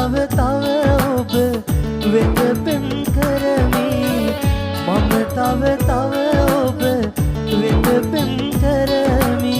තව තව ඔබ වෙත පෙම් කරමි මම තව තව ඔබ වෙත පෙම් කරමි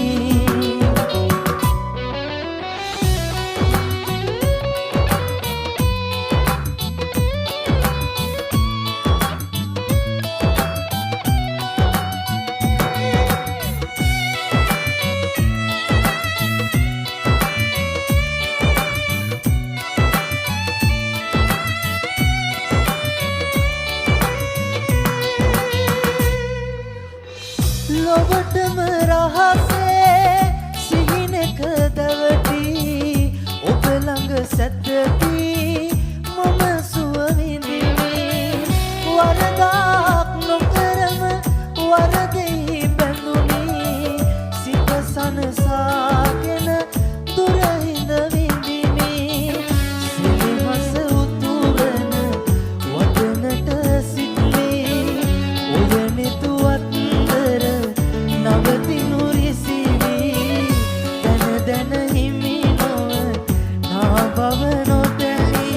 ලොවටම රහසේ සිහිනක දවටි ඔබ ළඟ සැතපි මම සුව විඳිමි වරදක් නොකරම වරදෙහි බැඳුනි සිත සනසාගෙන දුර හිඳ විඳිමි සිනහස උතුරන වදනට සිටිමි ඔය නෙතුවත් නවතිනු රිසිවි දැන දැන හිමි නොව නා බව නොදැනි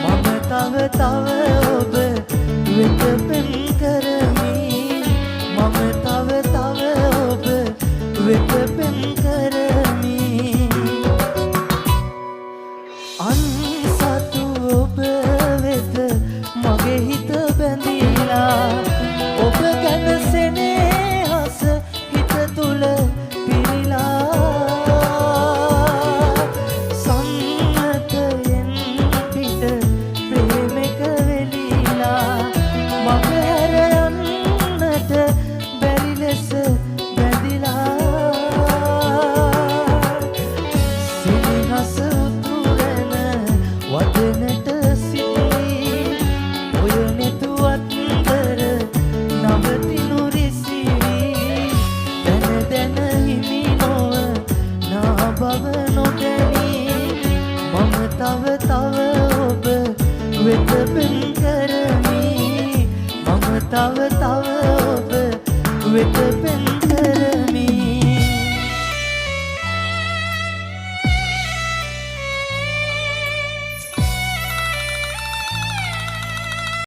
මම තව තව ඔබ වෙත පෙම් කරමි මම තව තව ඔබ වෙත පෙම් කරමි අන්සතු ඔබ වෙත මගේ හිත බැඳිලා ඔබ ගැන සෙනෙහස හිත තුල පිරීලා සම්මතයෙන් පිට ප්‍රේමක වෙලිලා මම හැර යන්නට බැරි ලෙස බැඳිලා සිනහස උතුරන වදනට සිටි ඔය නෙතුවත් කර නවතිනු රිසිවි දැන දැන හිමි නොව නා බව නොදැනි මම තව තව ඔබ වෙත පෙම් කරමි මම තව